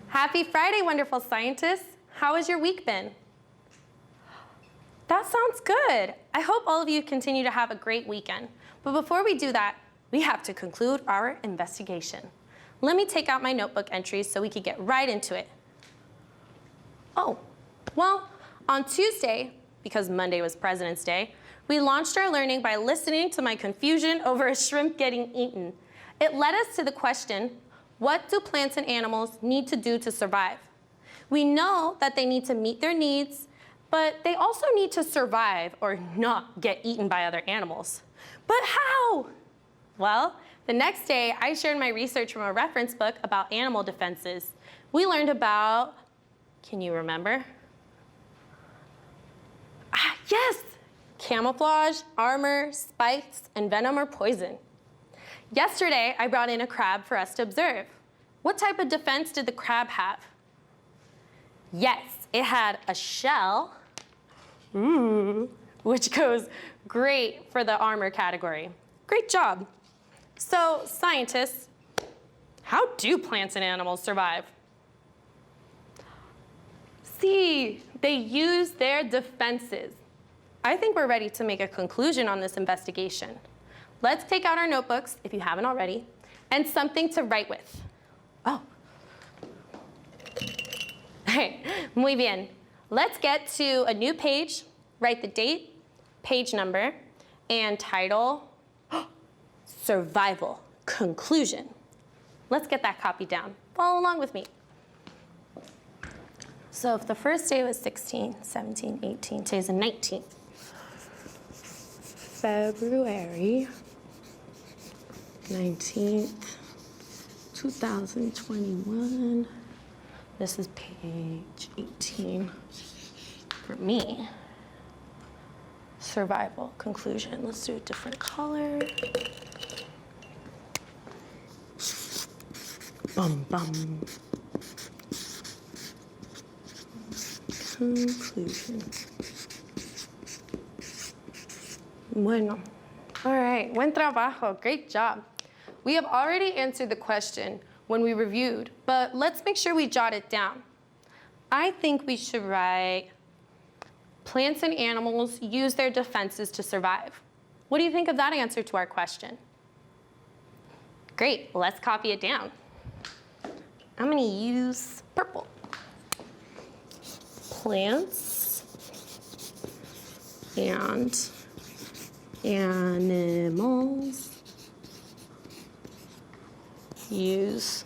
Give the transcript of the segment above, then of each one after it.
Happy Friday, wonderful scientists. How has your week been? That sounds good. I hope all of you continue to have a great weekend. But before we do that, we have to conclude our investigation. Let me take out my notebook entries so we can get right into it. Oh, well, on Tuesday, because Monday was President's Day, we launched our learning by listening to my confusion over a shrimp getting eaten. It led us to the question, what do plants and animals need to do to survive? We know that they need to meet their needs, but they also need to survive or not get eaten by other animals. But how? Well, the next day, I shared my research from a reference book about animal defenses. We learned about, can you remember? Yes, camouflage, armor, spikes, and venom or poison. Yesterday, I brought in a crab for us to observe. What type of defense did the crab have? Yes, it had a shell, which goes great for the armor category. Great job. So, scientists, how do plants and animals survive? See, they use their defenses. I think we're ready to make a conclusion on this investigation. Let's take out our notebooks, if you haven't already, and something to write with. Oh. Hey, muy bien. Let's get to a new page, write the date, page number, and title, Survival Conclusion. Let's get that copied down. Follow along with me. So if the first day was 16, 17, 18, today's the 19th. February 19th, 2021. This is page 18 for me. Survival conclusion. Let's do a different color. Bum, bum. Conclusion. Bueno. All right, buen trabajo, great job. We have already answered the question when we reviewed, but let's make sure we jot it down. I think we should write, plants and animals use their defenses to survive. What do you think of that answer to our question? Great, let's copy it down. I'm gonna use purple. Plants and animals use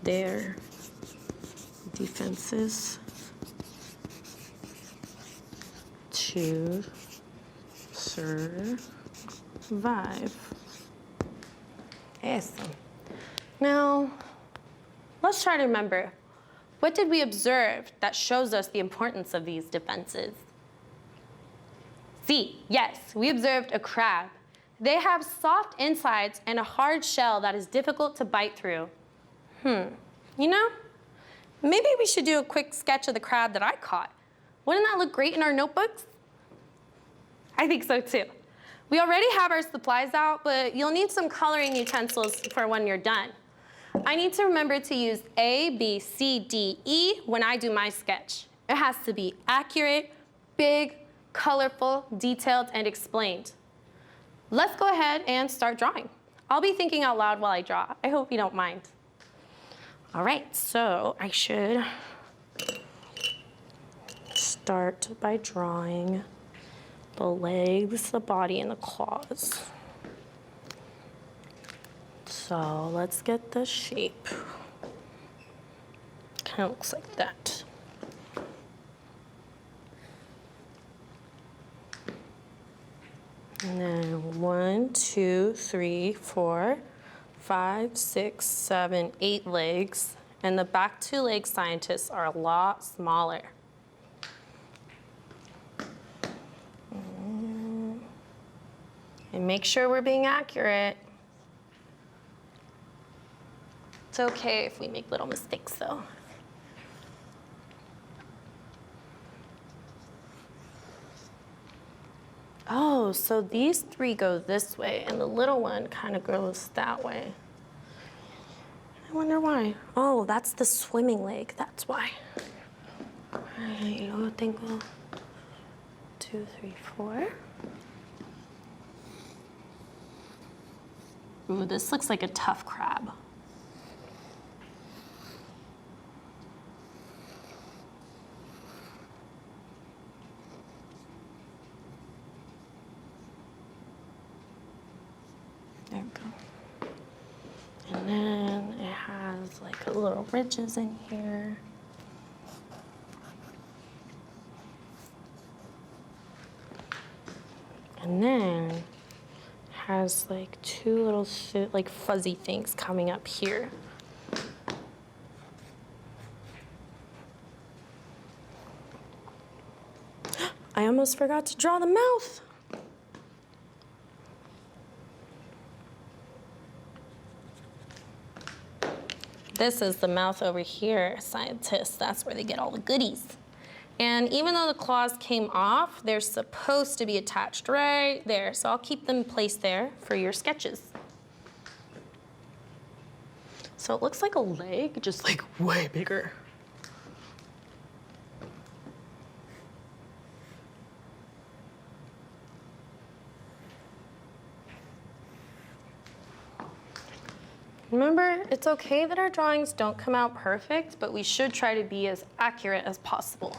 their defenses to survive. Eso. Now, let's try to remember, what did we observe that shows us the importance of these defenses? See, yes, we observed a crab. They have soft insides and a hard shell that is difficult to bite through. You know, maybe we should do a quick sketch of the crab that I caught. Wouldn't that look great in our notebooks? I think so too. We already have our supplies out, but you'll need some coloring utensils for when you're done. I need to remember to use A, B, C, D, E when I do my sketch. It has to be accurate, big, colorful, detailed, and explained. Let's go ahead and start drawing. I'll be thinking out loud while I draw. I hope you don't mind. All right, so I should start by drawing the legs, the body, and the claws. So let's get the shape. Kind of looks like that. And then 1, 2, 3, 4, 5, 6, 7, 8 legs. And the back 2 leg scientists are a lot smaller. And make sure we're being accurate. It's okay if we make little mistakes though. Oh, so these 3 go this way, and the little one kind of goes that way. I wonder why. Oh, that's the swimming leg. That's why. All right, luego tengo 2, 3, 4. Ooh, this looks like a tough crab. There we go. And then it has like little ridges in here. And then has like 2 little like fuzzy things coming up here. I almost forgot to draw the mouth. This is the mouth over here, scientists. That's where they get all the goodies. And even though the claws came off, they're supposed to be attached right there. So I'll keep them placed there for your sketches. So it looks like a leg, just like way bigger. Remember, it's okay that our drawings don't come out perfect, but we should try to be as accurate as possible.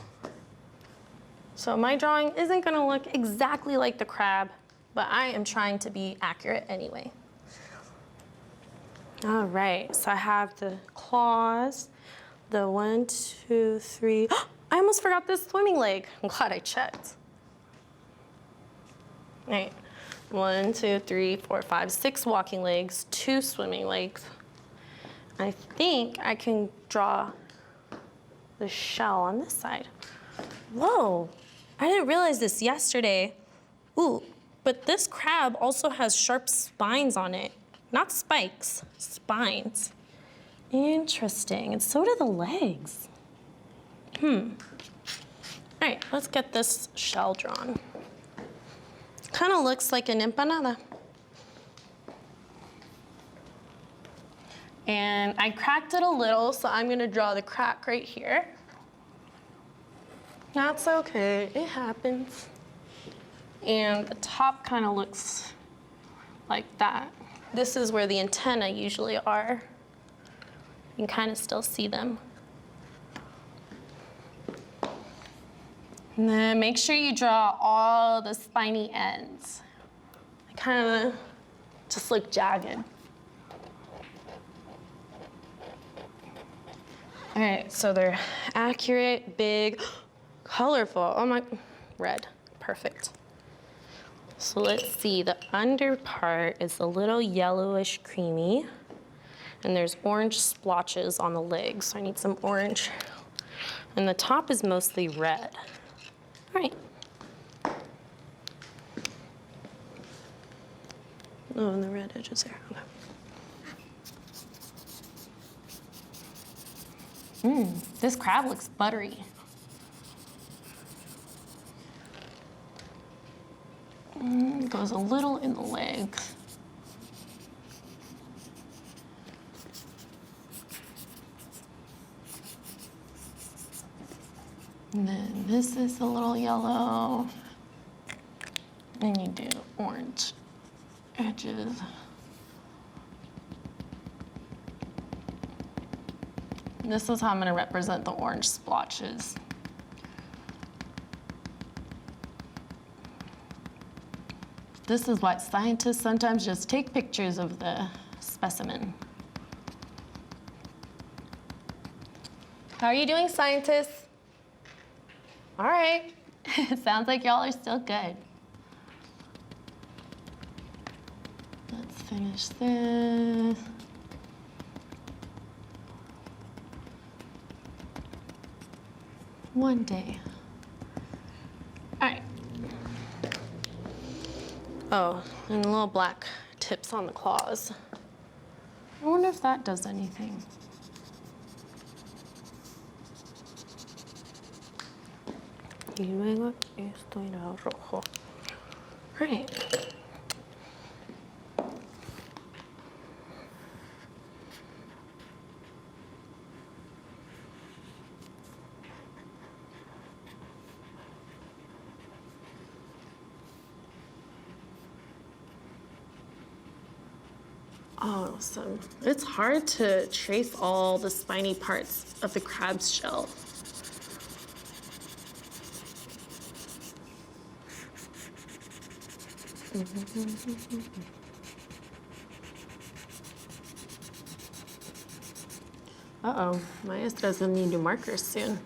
So my drawing isn't gonna look exactly like the crab, but I am trying to be accurate anyway. All right, so I have the claws, the 1, 2, 3. I almost forgot this swimming leg. I'm glad I checked. All right. 1, 2, 3, 4, 5, 6 walking legs, 2 swimming legs. I think I can draw the shell on this side. Whoa, I didn't realize this yesterday. Ooh, but this crab also has sharp spines on it. Not spikes, spines. Interesting, and so do the legs. All right, let's get this shell drawn. Kind of looks like an empanada. And I cracked it a little, so I'm gonna draw the crack right here. That's okay, it happens. And the top kind of looks like that. This is where the antennae usually are. You can kind of still see them. And then make sure you draw all the spiny ends. They kind of just look jagged. All right, so they're accurate, big, colorful. Oh my, red, perfect. So let's see, the under part is a little yellowish creamy, and there's orange splotches on the legs, so I need some orange. And the top is mostly red. All right. Oh, and the red edges there, okay. This crab looks buttery. Goes a little in the legs. And then this is a little yellow. And you do orange edges. This is how I'm gonna represent the orange splotches. This is why scientists sometimes just take pictures of the specimen. How are you doing, scientists? All right, sounds like y'all are still good. Let's finish this. One day. All right. Oh, and little black tips on the claws. I wonder if that does anything. Y luego esto irá rojo. Right. Awesome. It's hard to trace all the spiny parts of the crab's shell. Uh-oh, Maestra's gonna need new markers soon.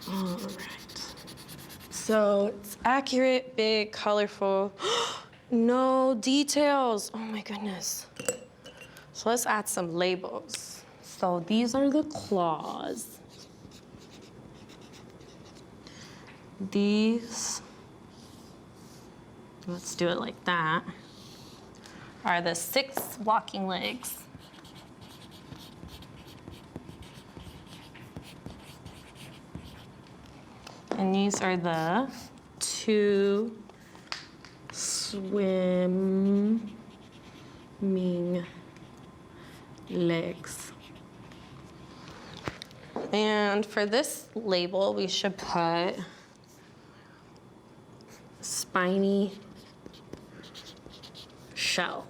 All right. So it's accurate, big, colorful. No details. Oh my goodness. So let's add some labels. So these are the claws. These, let's do it like that, are the 6 walking legs. And these are the 2 swimming legs. And for this label, we should put spiny shell.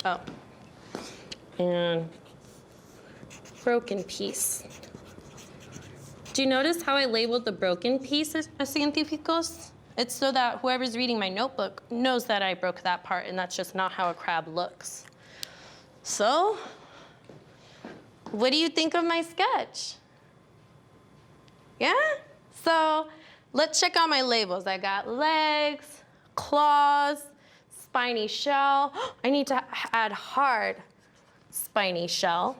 Oh, and broken piece. Do you notice how I labeled the broken piece as científicos? It's so that whoever's reading my notebook knows that I broke that part, and that's just not how a crab looks. So, what do you think of my sketch? Yeah? So, let's check out my labels. I got legs, claws, spiny shell. I need to add hard spiny shell.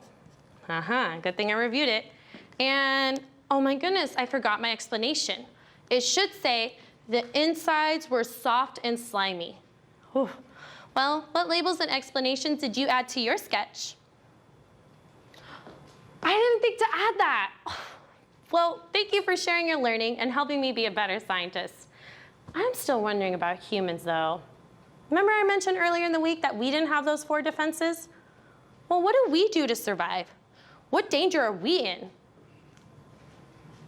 Good thing I reviewed it. And oh my goodness, I forgot my explanation. It should say the insides were soft and slimy. Whew. Well, what labels and explanations did you add to your sketch? I didn't think to add that. Well, thank you for sharing your learning and helping me be a better scientist. I'm still wondering about humans though. Remember I mentioned earlier in the week that we didn't have those 4 defenses? Well, what do we do to survive? What danger are we in?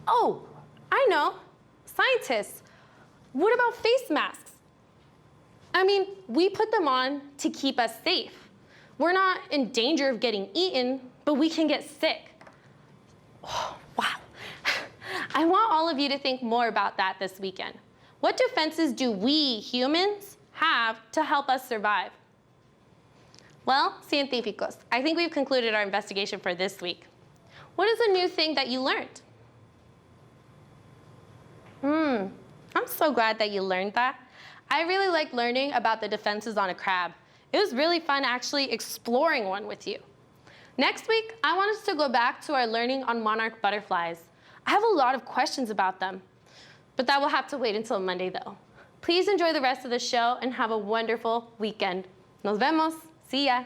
Oh, I know, scientists. What about face masks? I mean, we put them on to keep us safe. We're not in danger of getting eaten, but we can get sick. Oh, wow. I want all of you to think more about that this weekend. What defenses do we humans have to help us survive? Well, científicos, I think we've concluded our investigation for this week. What is a new thing that you learned? I'm so glad that you learned that. I really liked learning about the defenses on a crab. It was really fun actually exploring one with you. Next week, I want us to go back to our learning on monarch butterflies. I have a lot of questions about them, but that will have to wait until Monday though. Please enjoy the rest of the show and have a wonderful weekend. Nos vemos. See ya.